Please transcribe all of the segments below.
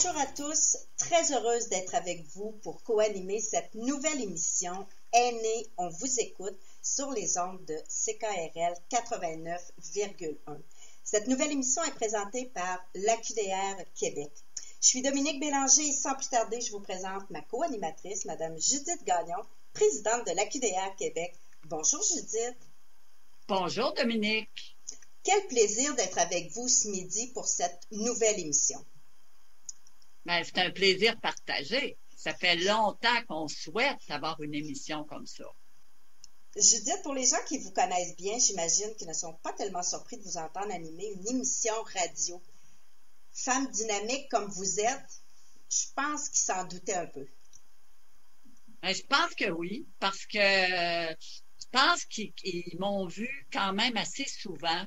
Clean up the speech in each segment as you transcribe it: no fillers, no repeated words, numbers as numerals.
Bonjour à tous, très heureuse d'être avec vous pour co-animer cette nouvelle émission Aînés, on vous écoute sur les ondes de CKRL 89,1. Cette nouvelle émission est présentée par l'AQDR Québec. Je suis Dominique Bélanger et sans plus tarder, je vous présente ma co-animatrice, Madame Judith Gagnon, présidente de l'AQDR Québec. Bonjour Judith. Bonjour Dominique. Quel plaisir d'être avec vous ce midi pour cette nouvelle émission. Ben, c'est un plaisir partagé. Ça fait longtemps qu'on souhaite avoir une émission comme ça. Judith, pour les gens qui vous connaissent bien, j'imagine qu'ils ne sont pas tellement surpris de vous entendre animer une émission radio. Femme dynamique comme vous êtes, je pense qu'ils s'en doutaient un peu. Ben, je pense que oui, parce que je pense qu'ils m'ont vu quand même assez souvent,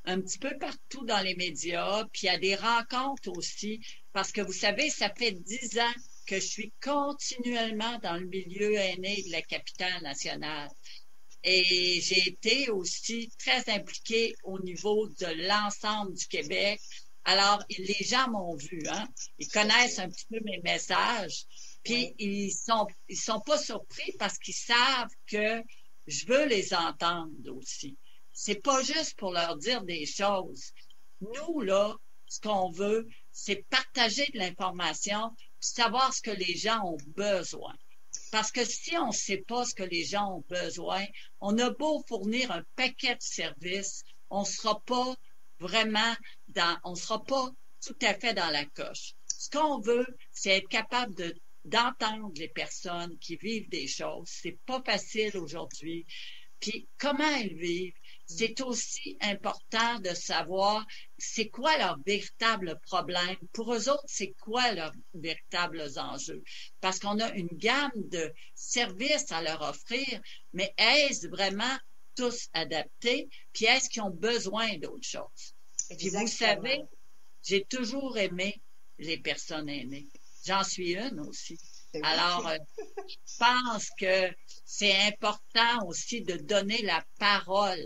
un petit peu partout dans les médias, puis à des rencontres aussi, parce que vous savez, ça fait 10 ans que je suis continuellement dans le milieu aîné de la capitale nationale. Et j'ai été aussi très impliquée au niveau de l'ensemble du Québec. Alors, les gens m'ont vu, hein. Ils connaissent un petit peu mes messages, puis ils sont pas surpris parce qu'ils savent que je veux les entendre aussi. C'est pas juste pour leur dire des choses. Nous, là, ce qu'on veut, c'est partager de l'information, savoir ce que les gens ont besoin. Parce que si on ne sait pas ce que les gens ont besoin, on a beau fournir un paquet de services, on sera pas tout à fait dans la coche. Ce qu'on veut, c'est être capable d'entendre les personnes qui vivent des choses. C'est pas facile aujourd'hui. Puis comment elles vivent. C'est aussi important de savoir c'est quoi leur véritable problème. Pour eux autres, c'est quoi leurs véritables enjeux. Parce qu'on a une gamme de services à leur offrir, mais est-ce vraiment tous adaptés? Puis est-ce qu'ils ont besoin d'autre chose? Puis vous savez, j'ai toujours aimé les personnes aînées. J'en suis une aussi. Alors, je pense que c'est important aussi de donner la parole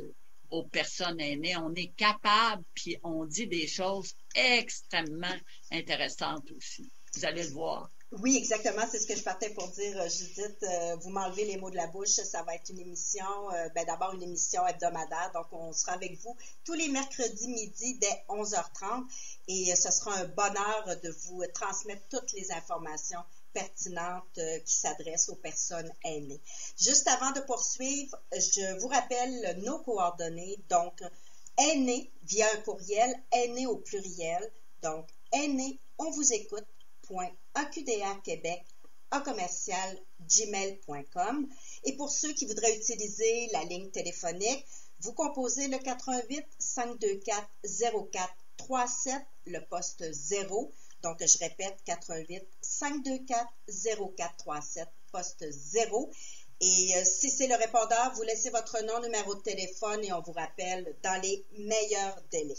aux personnes aînées. On est capable, puis on dit des choses extrêmement intéressantes aussi. Vous allez le voir. Oui, exactement. C'est ce que je partais pour dire, Judith. Vous m'enlevez les mots de la bouche. Ça va être une émission, d'abord une émission hebdomadaire. Donc, on sera avec vous tous les mercredis midi dès 11h30. Et ce sera un bonheur de vous transmettre toutes les informations pertinentes qui s'adressent aux personnes aînées. Juste avant de poursuivre, je vous rappelle nos coordonnées. Donc, aînés via un courriel, aînés au pluriel. Donc, aînés, on vous écoute. @aqdrquebec@gmail.com. Et pour ceux qui voudraient utiliser la ligne téléphonique, vous composez le 88 524 04 37, le poste 0. Donc, je répète, 88 524 04 37, poste 0. Et si c'est le répondeur, vous laissez votre nom, numéro de téléphone et on vous rappelle dans les meilleurs délais.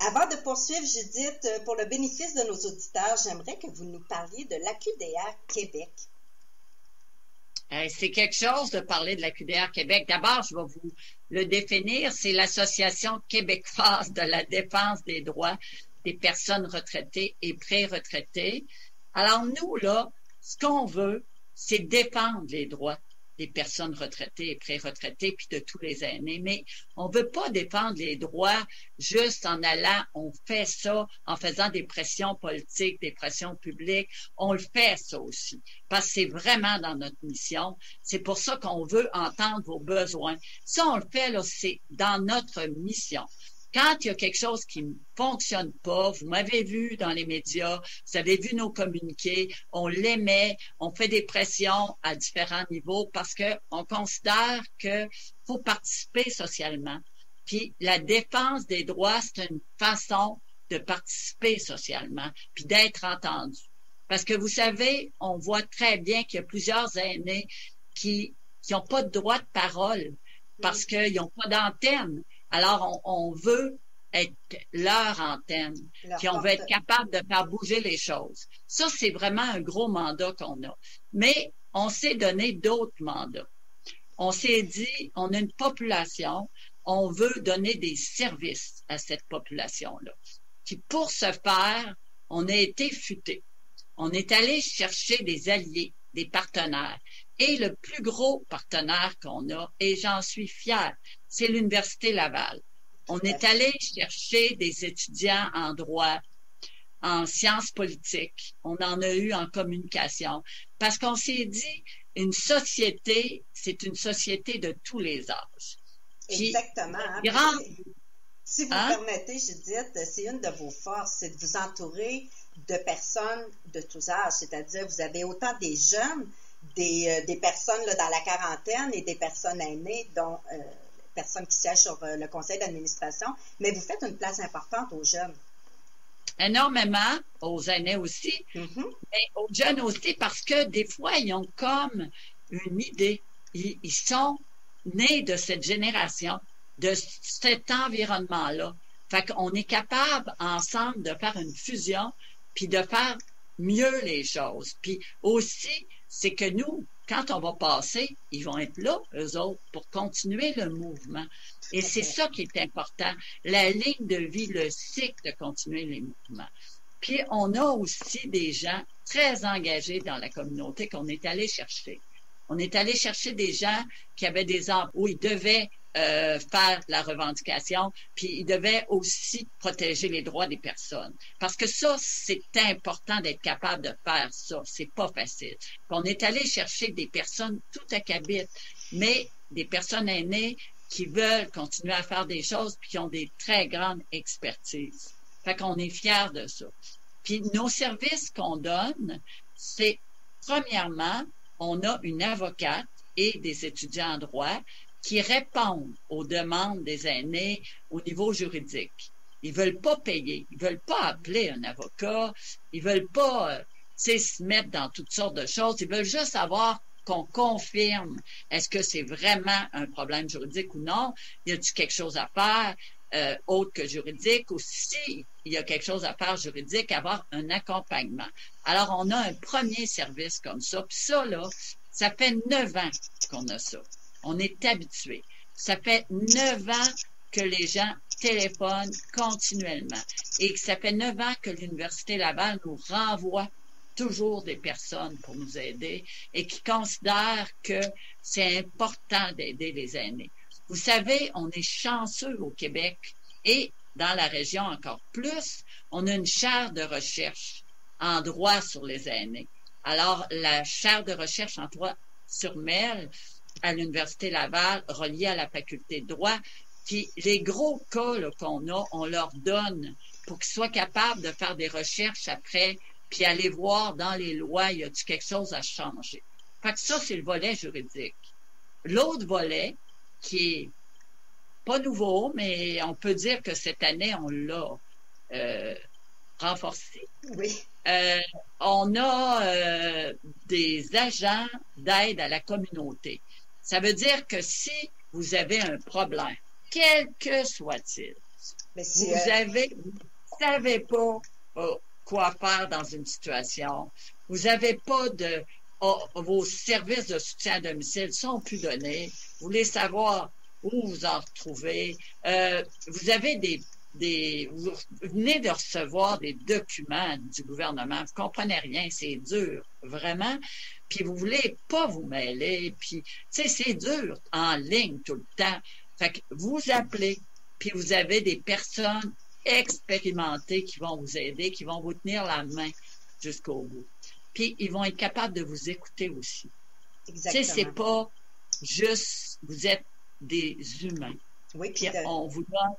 Avant de poursuivre, Judith, pour le bénéfice de nos auditeurs, j'aimerais que vous nous parliez de l'AQDR Québec. C'est quelque chose de parler de l'AQDR Québec. D'abord, je vais vous le définir. C'est l'Association québécoise de la défense des droits des personnes retraitées et pré-retraitées. Alors, nous, là, ce qu'on veut, c'est défendre les droits des personnes retraitées et pré-retraitées, puis de tous les aînés. Mais on veut pas défendre les droits juste en allant, on fait ça en faisant des pressions politiques, des pressions publiques. On le fait, ça aussi, parce que c'est vraiment dans notre mission. C'est pour ça qu'on veut entendre vos besoins. Ça, on le fait, là, c'est dans notre mission. Quand il y a quelque chose qui ne fonctionne pas, vous m'avez vu dans les médias, vous avez vu nos communiqués, on l'émet, on fait des pressions à différents niveaux parce que on considère que faut participer socialement. Puis la défense des droits, c'est une façon de participer socialement, puis d'être entendu. Parce que vous savez, on voit très bien qu'il y a plusieurs aînés qui n'ont pas de droit de parole parce qu'ils n'ont pas d'antenne. Alors, on veut être leur antenne, puis on veut être capable de faire bouger les choses. Ça, c'est vraiment un gros mandat qu'on a. Mais on s'est donné d'autres mandats. On s'est dit, on a une population on veut donner des services à cette population-là. Puis pour ce faire, on a été futé. On est allé chercher des alliés, des partenaires. Et le plus gros partenaire qu'on a, et j'en suis fière, c'est l'Université Laval. On est allé chercher des étudiants en droit, en sciences politiques. On en a eu en communication. Parce qu'on s'est dit, une société, c'est une société de tous les âges. Exactement. Si vous permettez, Judith, c'est une de vos forces, c'est de vous entourer de personnes de tous âges. C'est-à-dire, vous avez autant des jeunes, des personnes là, dans la quarantaine et des personnes aînées, dont personnes qui siègent sur le conseil d'administration, mais vous faites une place importante aux jeunes. Énormément, aux aînés aussi, mais aux jeunes aussi, parce que des fois, ils ont comme une idée. Ils sont nés de cette génération, de cet environnement-là. Fait qu'on est capable, ensemble, de faire une fusion, puis de faire mieux les choses. Puis aussi, c'est que nous, quand on va passer, ils vont être là, eux autres, pour continuer le mouvement. Et c'est ça qui est important, la ligne de vie, le cycle de continuer les mouvements. Puis on a aussi des gens très engagés dans la communauté qu'on est allé chercher. On est allé chercher des gens qui avaient des emplois où ils devaient faire la revendication, puis ils devaient aussi protéger les droits des personnes. Parce que ça, c'est important d'être capable de faire ça. C'est pas facile. Puis on est allé chercher des personnes tout accabites, mais des personnes aînées qui veulent continuer à faire des choses puis qui ont des très grandes expertises. Fait qu'on est fiers de ça. Puis nos services qu'on donne, c'est, premièrement, on a une avocate et des étudiants en droit qui répondent aux demandes des aînés au niveau juridique. Ils veulent pas payer, ils veulent pas appeler un avocat, ils veulent pas se mettre dans toutes sortes de choses, ils veulent juste savoir qu'on confirme est-ce que c'est vraiment un problème juridique ou non, y a-t-il quelque chose à faire autre que juridique, ou si il y a quelque chose à faire juridique, avoir un accompagnement. Alors, on a un premier service comme ça, puis ça, là, ça fait 9 ans qu'on a ça. On est habitué. Ça fait 9 ans que les gens téléphonent continuellement et que ça fait 9 ans que l'Université Laval nous renvoie toujours des personnes pour nous aider et qui considèrent que c'est important d'aider les aînés. Vous savez, on est chanceux au Québec et dans la région encore plus, on a une chaire de recherche en droit sur les aînés. Alors, la chaire de recherche en droit sur MEL à l'Université Laval, reliée à la faculté de droit, puis les gros cas qu'on a, on leur donne pour qu'ils soient capables de faire des recherches après, puis aller voir dans les lois, y a-t-il quelque chose à changer. Fait que ça, c'est le volet juridique. L'autre volet, qui est pas nouveau, mais on peut dire que cette année, on l'a renforcé. Oui. On a des agents d'aide à la communauté. Ça veut dire que si vous avez un problème, quel que soit-il, vous savez pas quoi faire dans une situation, vous n'avez pas de... vos services de soutien à domicile sont plus donnés, vous voulez savoir où vous en retrouvez, vous avez vous venez de recevoir des documents du gouvernement, vous comprenez rien, c'est dur, vraiment, puis vous voulez pas vous mêler, puis, tu sais, c'est dur en ligne tout le temps. Fait que vous appelez, puis vous avez des personnes expérimentées qui vont vous aider, qui vont vous tenir la main jusqu'au bout. Puis ils vont être capables de vous écouter aussi. Exactement. Tu sais, c'est pas juste, vous êtes des humains. Oui, puis on vous donne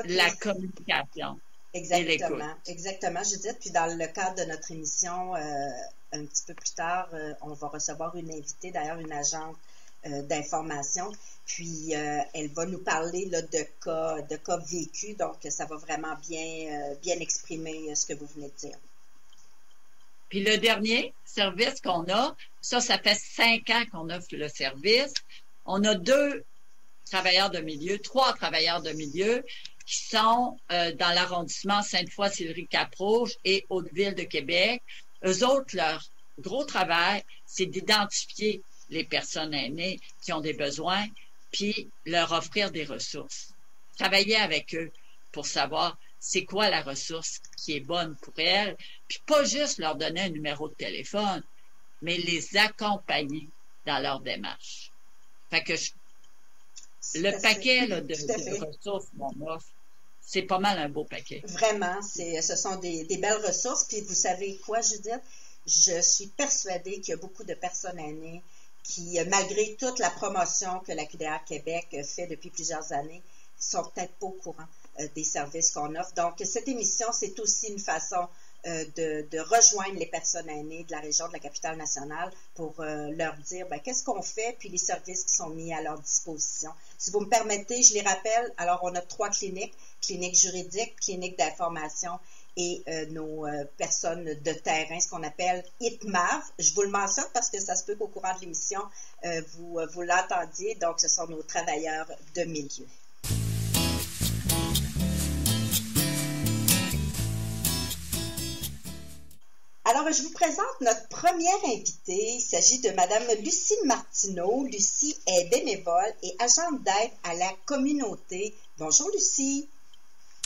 la communication. Exactement. Exactement, Judith. Puis dans le cadre de notre émission, un petit peu plus tard, on va recevoir une invitée, d'ailleurs une agente d'information. Puis elle va nous parler là, de cas vécus. Donc, ça va vraiment bien exprimer ce que vous venez de dire. Puis le dernier service qu'on a, ça fait 5 ans qu'on offre le service. On a 3 travailleurs de milieu qui sont dans l'arrondissement Sainte-Foy-Sillery-Cap-Rouge et Haute-Ville de Québec. Eux autres, leur gros travail, c'est d'identifier les personnes aînées qui ont des besoins, puis leur offrir des ressources. Travailler avec eux pour savoir c'est quoi la ressource qui est bonne pour elles, puis pas juste leur donner un numéro de téléphone, mais les accompagner dans leur démarche. Fait que le paquet là, de ressources qu'on offre, c'est pas mal un beau paquet. Vraiment, ce sont des belles ressources. Puis vous savez quoi, Judith? Je suis persuadée qu'il y a beaucoup de personnes aînées qui, malgré toute la promotion que la QDR Québec fait depuis plusieurs années, sont peut-être pas au courant des services qu'on offre. Donc, cette émission, c'est aussi une façon de rejoindre les personnes aînées de la région de la capitale nationale pour leur dire qu'est-ce qu'on fait, puis les services qui sont mis à leur disposition. Si vous me permettez, je les rappelle, alors on a 3 cliniques, clinique juridique, clinique d'information et nos personnes de terrain, ce qu'on appelle ITMAV. Je vous le mentionne parce que ça se peut qu'au courant de l'émission, vous l'entendiez, donc ce sont nos travailleurs de milieu. Alors, je vous présente notre première invitée. Il s'agit de Madame Lucie Martineau. Lucie est bénévole et agente d'aide à la communauté. Bonjour, Lucie.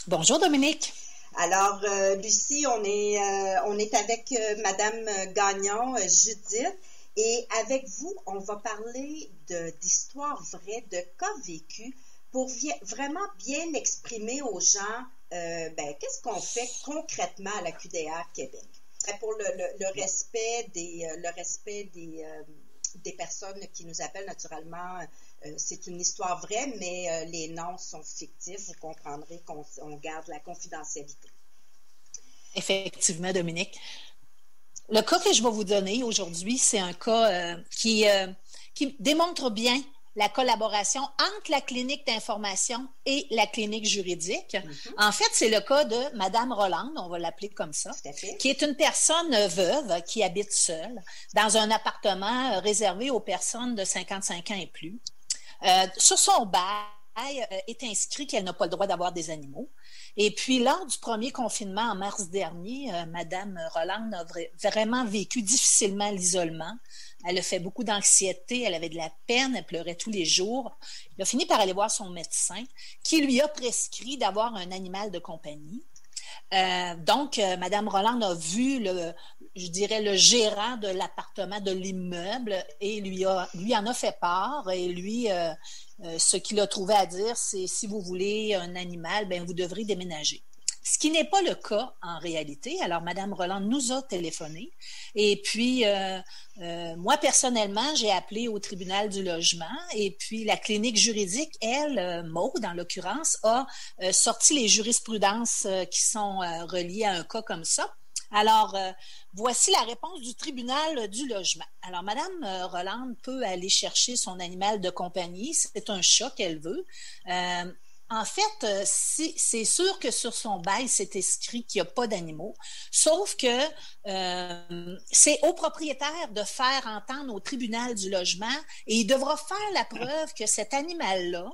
Bonjour, Dominique. Alors, Lucie, on est avec Madame Gagnon, Judith, et avec vous, on va parler d'histoires vraies, de cas vécus, pour vraiment bien exprimer aux gens qu'est-ce qu'on fait concrètement à la QDR Québec. Pour le respect des personnes qui nous appellent, naturellement, c'est une histoire vraie, mais les noms sont fictifs. Vous comprendrez qu'on garde la confidentialité. Effectivement, Dominique. Le cas que je vais vous donner aujourd'hui, c'est un cas qui démontre bien la collaboration entre la clinique d'information et la clinique juridique. Mm-hmm. En fait, c'est le cas de Madame Rolande, on va l'appeler comme ça, qui est une personne veuve qui habite seule dans un appartement réservé aux personnes de 55 ans et plus. Sur son bail est inscrit qu'elle n'a pas le droit d'avoir des animaux. Et puis, lors du premier confinement en mars dernier, Madame Rolande a vraiment vécu difficilement l'isolement. Elle a fait beaucoup d'anxiété, elle avait de la peine, elle pleurait tous les jours. Elle a fini par aller voir son médecin qui lui a prescrit d'avoir un animal de compagnie. Donc, Madame Rolande a vu le gérant de l'appartement, de l'immeuble, et lui en a fait part. Et lui, ce qu'il a trouvé à dire, c'est si vous voulez un animal, vous devrez déménager. Ce qui n'est pas le cas en réalité. Alors, Madame Rolande nous a téléphoné. Et puis, moi, personnellement, j'ai appelé au tribunal du logement. Et puis, la clinique juridique, elle, Maud, en l'occurrence, a sorti les jurisprudences qui sont reliées à un cas comme ça. Alors, voici la réponse du tribunal du logement. Alors, Madame Rolande peut aller chercher son animal de compagnie. C'est un chat qu'elle veut. En fait, c'est sûr que sur son bail, c'est inscrit qu'il n'y a pas d'animaux, sauf que c'est au propriétaire de faire entendre au tribunal du logement et il devra faire la preuve que cet animal-là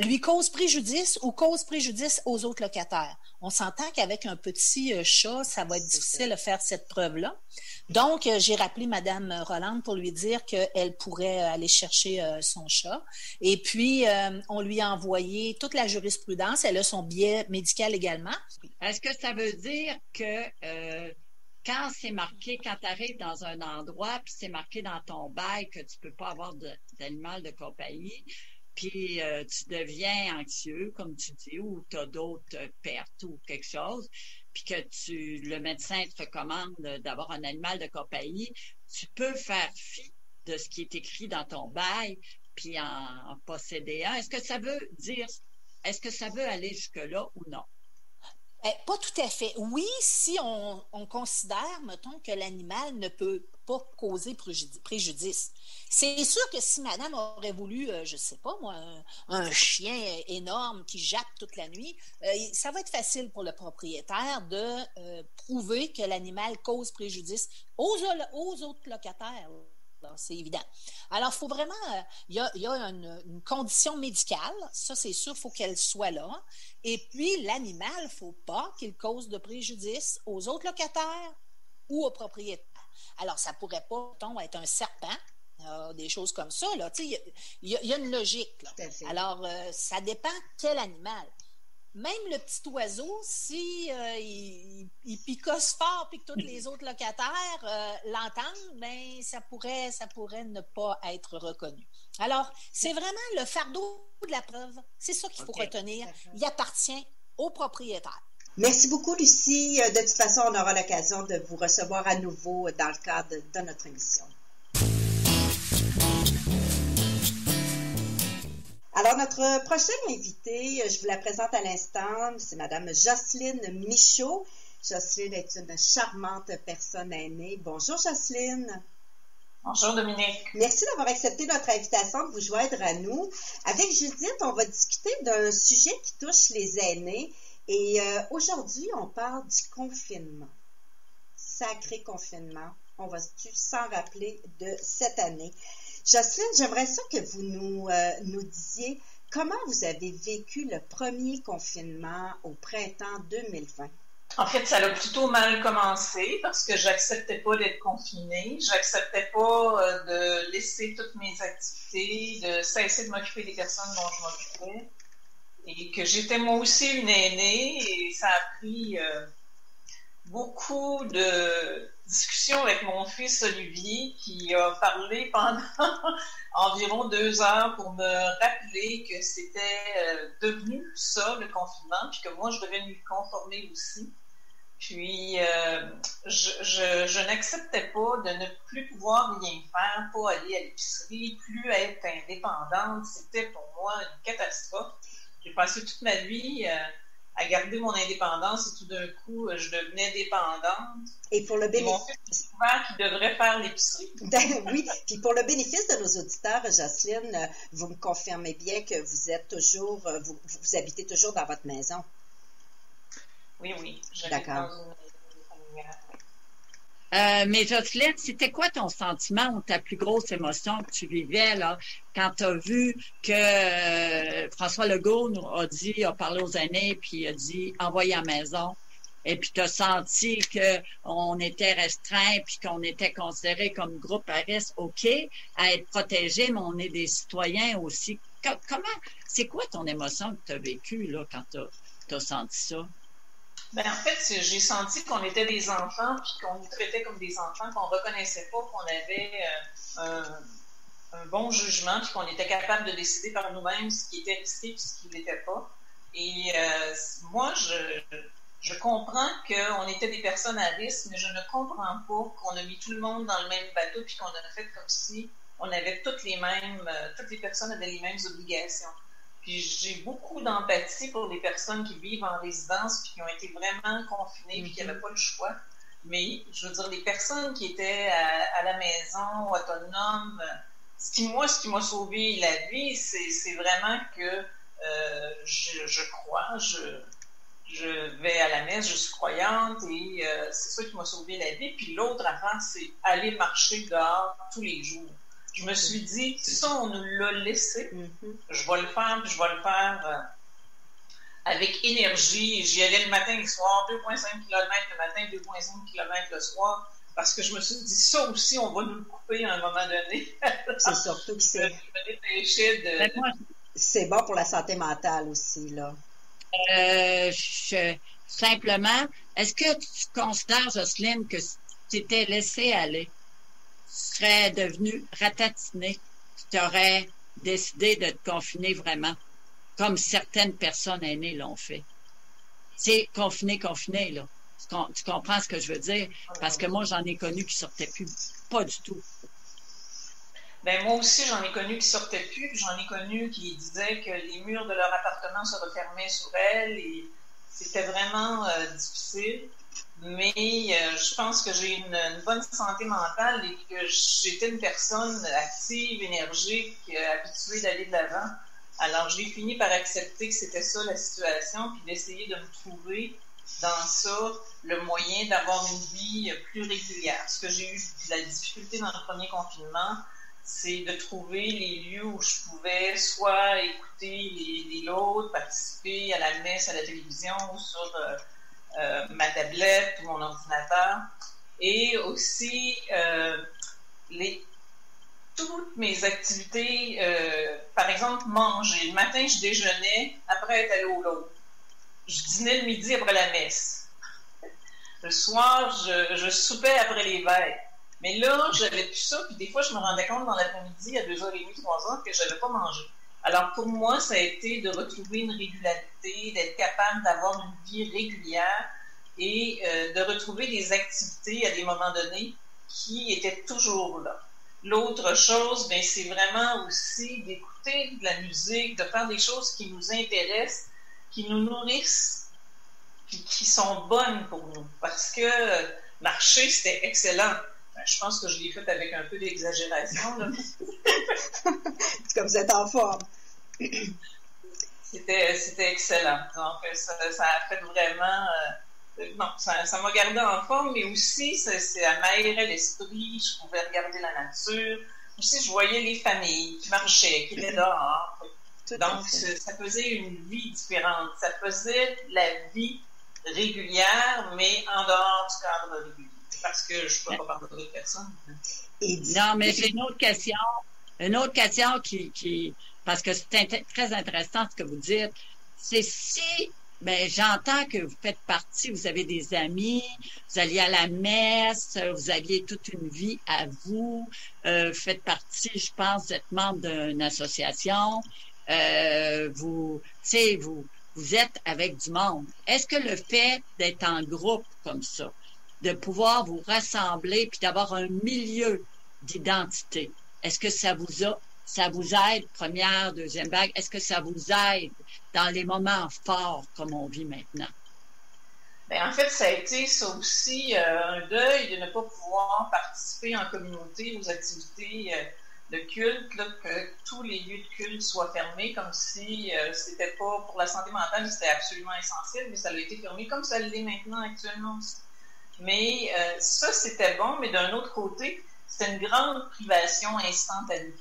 lui cause préjudice ou cause préjudice aux autres locataires. On s'entend qu'avec un petit chat, ça va être difficile de faire cette preuve-là. Donc, j'ai rappelé Madame Rolande pour lui dire qu'elle pourrait aller chercher son chat. Et puis, on lui a envoyé toute la jurisprudence. Elle a son billet médical également. Est-ce que ça veut dire que quand c'est marqué, quand tu arrives dans un endroit, puis c'est marqué dans ton bail que tu peux pas avoir d'animal de compagnie, puis tu deviens anxieux, comme tu dis, ou tu as d'autres pertes ou quelque chose, puis que le médecin te recommande d'avoir un animal de compagnie, tu peux faire fi de ce qui est écrit dans ton bail, puis en posséder un. Est-ce que ça veut aller jusque-là ou non? Pas tout à fait. Oui, si on considère, mettons, que l'animal ne peut pas causer préjudice. C'est sûr que si madame aurait voulu, je sais pas moi, un chien énorme qui jappe toute la nuit, ça va être facile pour le propriétaire de prouver que l'animal cause préjudice aux autres locataires. C'est évident. Alors, il faut vraiment, il y a une condition médicale, ça c'est sûr, il faut qu'elle soit là. Et puis, l'animal, il ne faut pas qu'il cause de préjudice aux autres locataires ou aux propriétaires. Alors, ça ne pourrait pas, mettons, être un serpent des choses comme ça. Là. Il y a une logique. Là. Alors, ça dépend quel animal. Même le petit oiseau, si il picosse fort puis que tous les autres locataires l'entendent, ben ça pourrait ne pas être reconnu. Alors, c'est vraiment le fardeau de la preuve. C'est ça qu'il faut retenir. Il appartient au propriétaire. Merci beaucoup, Lucie. De toute façon, on aura l'occasion de vous recevoir à nouveau dans le cadre de notre émission. Alors, notre prochaine invitée, je vous la présente à l'instant, c'est Madame Jocelyne Michaud. Jocelyne est une charmante personne aînée. Bonjour, Jocelyne. Bonjour, Dominique. Merci d'avoir accepté notre invitation de vous joindre à nous. Avec Judith, on va discuter d'un sujet qui touche les aînés. Et aujourd'hui, on parle du confinement. Sacré confinement. On va s'en rappeler de cette année. Jocelyne, j'aimerais ça que vous nous disiez comment vous avez vécu le premier confinement au printemps 2020. En fait, ça a plutôt mal commencé parce que j'acceptais pas d'être confinée, j'acceptais pas de laisser toutes mes activités, de cesser de m'occuper des personnes dont je m'occupais et que j'étais moi aussi une aînée et ça a pris beaucoup de discussions avec mon fils Olivier qui a parlé pendant environ 2 heures pour me rappeler que c'était devenu ça, le confinement, puis que moi, je devais m'y conformer aussi. Puis, je n'acceptais pas de ne plus pouvoir rien faire, pas aller à l'épicerie, plus être indépendante. C'était pour moi une catastrophe. J'ai passé toute ma vie à garder mon indépendance et tout d'un coup, je devenais dépendante. Et pour le bénéfice... Mon fils a découvert qu'il devrait faire l'épicerie. Oui, puis pour le bénéfice de nos auditeurs, Jocelyne, vous me confirmez bien que vous êtes toujours, vous habitez toujours dans votre maison. Oui. D'accord. Mais Jocelyne, c'était quoi ton sentiment ou ta plus grosse émotion que tu vivais là, quand tu as vu que François Legault a parlé aux aînés, puis a dit « envoyez à la maison ». Et puis tu as senti qu'on était restreint, puis qu'on était considéré comme groupe à risque, OK, à être protégé, mais on est des citoyens aussi. C'est quoi ton émotion que tu as vécue là, quand tu as senti ça? Ben, en fait, j'ai senti qu'on était des enfants, puis qu'on nous traitait comme des enfants, qu'on ne reconnaissait pas qu'on avait un bon jugement, puis qu'on était capable de décider par nous-mêmes ce qui était risqué et ce qui ne l'était pas. Et moi, je comprends qu'on était des personnes à risque, mais je ne comprends pas qu'on a mis tout le monde dans le même bateau, puis qu'on a fait comme si on avait toutes les personnes avaient les mêmes obligations. Puis j'ai beaucoup d'empathie pour les personnes qui vivent en résidence puis qui ont été vraiment confinées puis qui n'avaient pas le choix. Mais je veux dire, les personnes qui étaient à la maison, autonomes, ce qui m'a sauvé la vie, c'est vraiment que je crois, je vais à la messe, je suis croyante et c'est ça qui m'a sauvé la vie. Puis l'autre affaire, c'est aller marcher dehors tous les jours. Je me suis dit, ça, on nous l'a laissé. Je vais le faire, puis je vais le faire avec énergie. J'y allais le matin et le soir, 2,5 km le matin, 2,5 km le soir, parce que je me suis dit, ça aussi, on va nous le couper à un moment donné. C'est surtout que c'est bon pour la santé mentale aussi, là. Simplement, est-ce que tu considères, Jocelyne, que tu t'étais laissé aller? Tu serais devenu ratatiné, tu aurais décidé de te confiner vraiment, comme certaines personnes aînées l'ont fait. C'est confiné, là. Tu comprends ce que je veux dire? Parce que moi, j'en ai connu qui sortaient plus, pas du tout. Ben moi aussi, j'en ai connu qui sortaient plus, puis j'en ai connu qui disaient que les murs de leur appartement se refermaient sur elles, et c'était vraiment difficile. Mais je pense que j'ai une bonne santé mentale et que j'étais une personne active, énergique, habituée d'aller de l'avant. Alors, j'ai fini par accepter que c'était ça la situation, puis d'essayer de me trouver dans ça le moyen d'avoir une vie plus régulière. Ce que j'ai eu de la difficulté dans le premier confinement, c'est de trouver les lieux où je pouvais soit écouter les autres, participer à la messe, à la télévision, ou sur ma tablette ou mon ordinateur, et aussi toutes mes activités, par exemple, manger. Le matin, je déjeunais, après être allée au lot. Je dînais le midi après la messe. Le soir, je soupais après les veilles. Mais là, j'avais plus ça, puis des fois, je me rendais compte dans l'après-midi, à 2h30, 3h, que je n'avais pas mangé. Alors, pour moi, ça a été de retrouver une régularité, d'être capable d'avoir une vie régulière et de retrouver des activités à des moments donnés qui étaient toujours là. L'autre chose, ben, c'est vraiment aussi d'écouter de la musique, de faire des choses qui nous intéressent, qui nous nourrissent, puis qui sont bonnes pour nous. Parce que marcher, c'était excellent. Ben, je pense que je l'ai fait avec un peu d'exagération, là. C'est comme vous êtes en forme. C'était excellent. Donc, ça a fait vraiment... non, ça m'a gardé en forme, mais aussi, ça m'aérait l'esprit. Je pouvais regarder la nature. Aussi, je voyais les familles qui marchaient, qui étaient dehors. Donc, ça faisait une vie différente. Ça faisait la vie régulière, mais en dehors du cadre régulier. Parce que je ne peux pas parler d'autres personnes. Non, mais j'ai une autre question. Une autre question qui parce que c'est très intéressant ce que vous dites. C'est si, ben, j'entends que vous faites partie, vous avez des amis, vous alliez à la messe, vous aviez toute une vie à vous, faites partie, je pense, d'être membre d'une association, vous êtes avec du monde. Est-ce que le fait d'être en groupe comme ça, de pouvoir vous rassembler puis d'avoir un milieu d'identité, est-ce que ça vous aide, première, deuxième vague, est-ce que ça vous aide dans les moments forts comme on vit maintenant? Bien, en fait, ça a été ça aussi un deuil de ne pas pouvoir participer en communauté aux activités de culte, là, que tous les lieux de culte soient fermés, comme si c'était pas pour la santé mentale, c'était absolument essentiel, mais ça a été fermé comme ça l'est maintenant actuellement aussi. Mais ça, c'était bon, mais d'un autre côté, c'était une grande privation instantanée.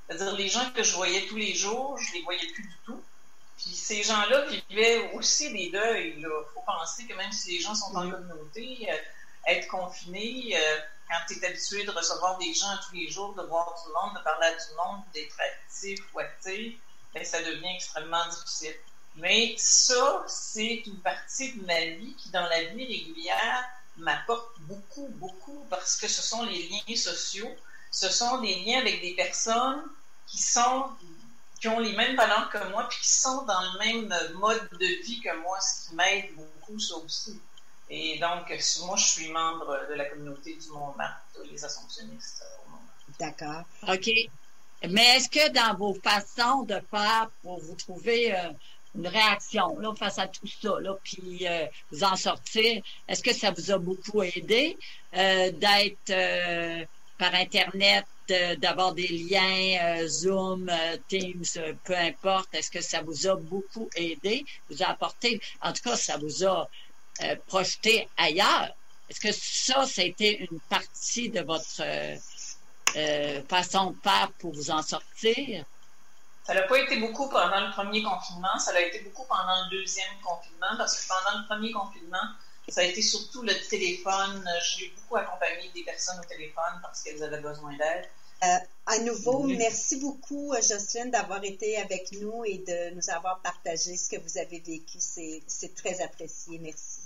C'est-à-dire, les gens que je voyais tous les jours, je les voyais plus du tout. Puis ces gens-là vivaient aussi des deuils. Il faut penser que même si les gens sont en communauté, être confiné, quand tu es habitué de recevoir des gens tous les jours, de voir du monde, de parler à du monde, d'être actif ou actif, bien, ça devient extrêmement difficile. Mais ça, c'est une partie de ma vie qui, dans la vie régulière, m'apporte beaucoup, beaucoup, parce que ce sont les liens sociaux, ce sont des liens avec des personnes qui ont les mêmes valeurs que moi, puis qui sont dans le même mode de vie que moi, ce qui m'aide beaucoup, ça aussi. Et donc, moi, je suis membre de la communauté du Montmartre, les Assomptionnistes au Montmartre. D'accord. OK. Mais est-ce que dans vos façons de faire pour vous trouver une réaction là, face à tout ça, là, puis vous en sortir, est-ce que ça vous a beaucoup aidé d'être par Internet, d'avoir des liens, Zoom, Teams, peu importe, est-ce que ça vous a beaucoup aidé, vous a apporté, en tout cas, ça vous a projeté ailleurs? Est-ce que ça a été une partie de votre façon de faire pour vous en sortir? Ça n'a pas été beaucoup pendant le premier confinement, ça a été beaucoup pendant le deuxième confinement, parce que pendant le premier confinement, ça a été surtout le téléphone. J'ai beaucoup accompagné des personnes au téléphone parce qu'elles avaient besoin d'aide. À nouveau, merci beaucoup, Jocelyne, d'avoir été avec nous et de nous avoir partagé ce que vous avez vécu. C'est très apprécié. Merci.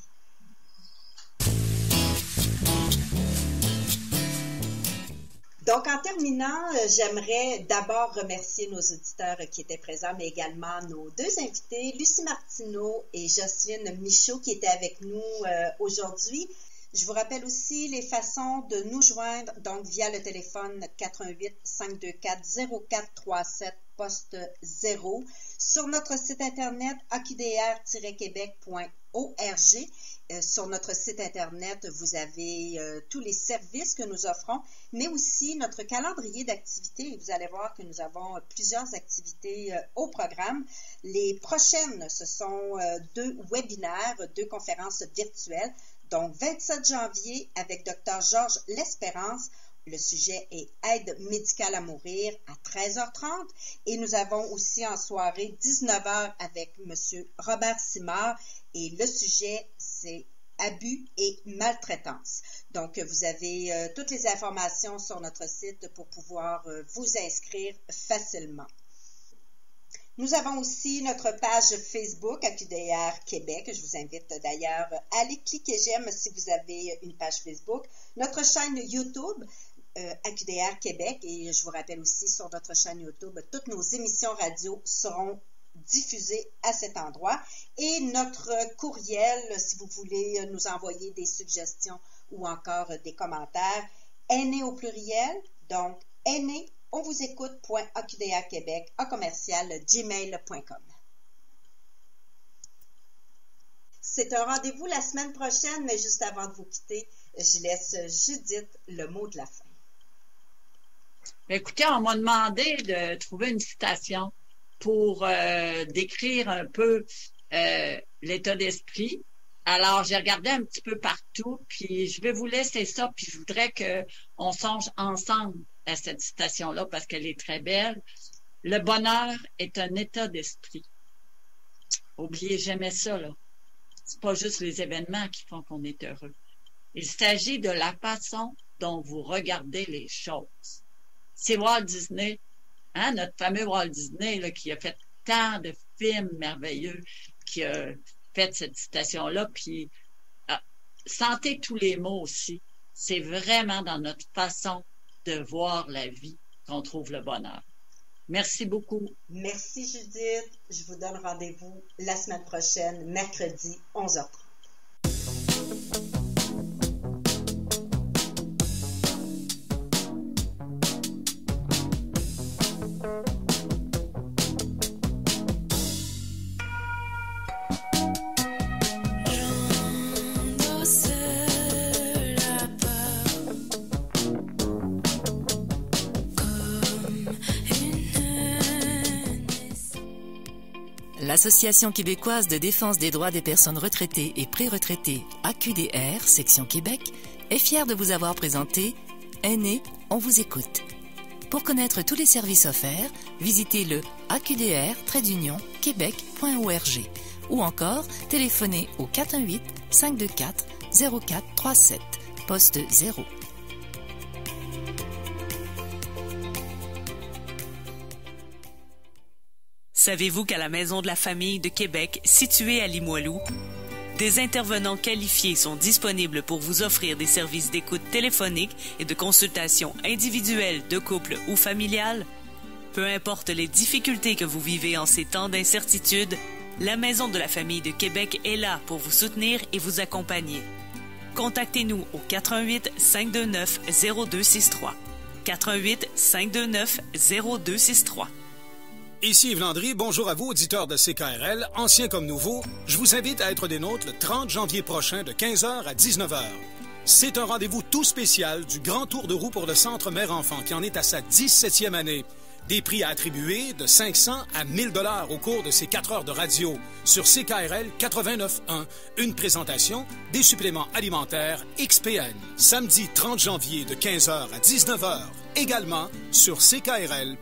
Donc, en terminant, j'aimerais d'abord remercier nos auditeurs qui étaient présents, mais également nos deux invités, Lucie Martineau et Jocelyne Michaud, qui étaient avec nous aujourd'hui. Je vous rappelle aussi les façons de nous joindre, donc via le téléphone 418-524-0437, poste 0, sur notre site internet aqdr-québec.org. Sur notre site internet, vous avez tous les services que nous offrons, mais aussi notre calendrier d'activités. Vous allez voir que nous avons plusieurs activités au programme. Les prochaines, ce sont 2 webinaires, 2 conférences virtuelles. Donc, 27 janvier avec Dr. Georges L'Espérance. Le sujet est Aide médicale à mourir à 13h30. Et nous avons aussi en soirée 19h avec M. Robert Simard. Et le sujet, c'est abus et maltraitance. Donc, vous avez toutes les informations sur notre site pour pouvoir vous inscrire facilement. Nous avons aussi notre page Facebook AQDR Québec. Je vous invite d'ailleurs à aller cliquer j'aime si vous avez une page Facebook. Notre chaîne YouTube AQDR Québec, et je vous rappelle aussi sur notre chaîne YouTube, toutes nos émissions radio seront diffusées à cet endroit. Et notre courriel, si vous voulez nous envoyer des suggestions ou encore des commentaires, aîné au pluriel, donc aîné, on vous écoute.aqdrquebec@gmail.com. C'est un rendez-vous la semaine prochaine, mais juste avant de vous quitter, je laisse Judith le mot de la fin. Écoutez, on m'a demandé de trouver une citation pour décrire un peu l'état d'esprit. Alors, j'ai regardé un petit peu partout, puis je vais vous laisser ça, puis je voudrais qu'on songe ensemble à cette citation-là parce qu'elle est très belle. Le bonheur est un état d'esprit. Oubliez jamais ça, là. C'est pas juste les événements qui font qu'on est heureux. Il s'agit de la façon dont vous regardez les choses. C'est Walt Disney, hein, notre fameux Walt Disney, là, qui a fait tant de films merveilleux, qui a fait cette citation-là, puis sentez tous les mots aussi. C'est vraiment dans notre façon de voir la vie qu'on trouve le bonheur. Merci beaucoup. Merci Judith. Je vous donne rendez-vous la semaine prochaine, mercredi, 11h30. L'Association québécoise de défense des droits des personnes retraitées et pré-retraitées, AQDR, section Québec, est fière de vous avoir présenté Aînés, on vous écoute. Pour connaître tous les services offerts, visitez le aqdr-québec.org ou encore téléphonez au 418-524-0437, poste 0. Savez-vous qu'à la Maison de la Famille de Québec, située à Limoilou, des intervenants qualifiés sont disponibles pour vous offrir des services d'écoute téléphonique et de consultation individuelle, de couple ou familiale? Peu importe les difficultés que vous vivez en ces temps d'incertitude, la Maison de la Famille de Québec est là pour vous soutenir et vous accompagner. Contactez-nous au 418-529-0263. 418-529-0263. Ici Yves Landry, bonjour à vous, auditeurs de CKRL, anciens comme nouveaux. Je vous invite à être des nôtres le 30 janvier prochain de 15h à 19h. C'est un rendez-vous tout spécial du Grand Tour de roue pour le Centre Mère-Enfant qui en est à sa 17e année. Des prix à attribuer de 500 à 1000 $ au cours de ces 4 heures de radio sur CKRL 89.1. Une présentation des suppléments alimentaires XPN. Samedi 30 janvier de 15h à 19h. Également sur ckrl.qc.ca.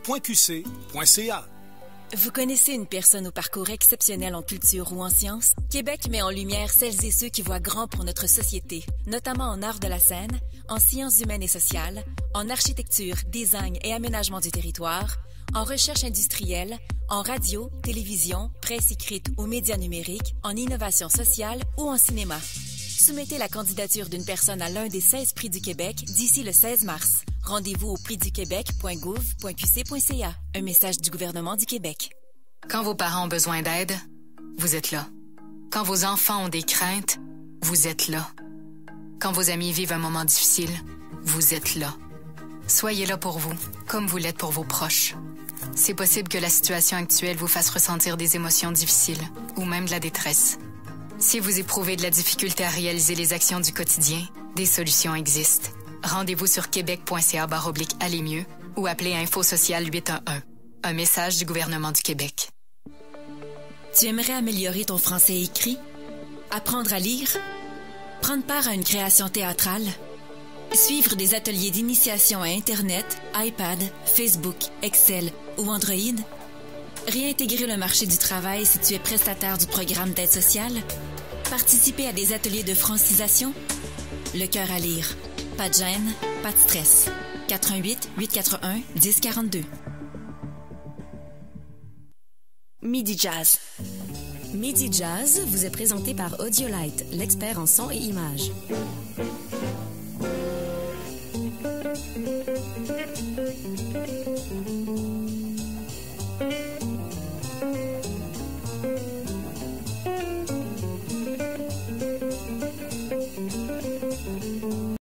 Vous connaissez une personne au parcours exceptionnel en culture ou en sciences? Québec met en lumière celles et ceux qui voient grand pour notre société, notamment en art de la scène, en sciences humaines et sociales, en architecture, design et aménagement du territoire, en recherche industrielle, en radio, télévision, presse écrite ou médias numériques, en innovation sociale ou en cinéma. Soumettez la candidature d'une personne à l'un des 16 prix du Québec d'ici le 16 mars. Rendez-vous au prixduquebec.gouv.qc.ca. Un message du gouvernement du Québec. Quand vos parents ont besoin d'aide, vous êtes là. Quand vos enfants ont des craintes, vous êtes là. Quand vos amis vivent un moment difficile, vous êtes là. Soyez là pour vous, comme vous l'êtes pour vos proches. C'est possible que la situation actuelle vous fasse ressentir des émotions difficiles ou même de la détresse. Si vous éprouvez de la difficulté à réaliser les actions du quotidien, des solutions existent. Rendez-vous sur québec.ca/aller mieux ou appelez Info Social 811. Un message du gouvernement du Québec. Tu aimerais améliorer ton français écrit? Apprendre à lire? Prendre part à une création théâtrale? Suivre des ateliers d'initiation à Internet, iPad, Facebook, Excel ou Android? Réintégrer le marché du travail si tu es prestataire du programme d'aide sociale? Participer à des ateliers de francisation? Le cœur à lire. Pas de gêne, pas de stress. 418-841-1042. Midi Jazz. Midi Jazz vous est présenté par Audiolite, l'expert en son et images.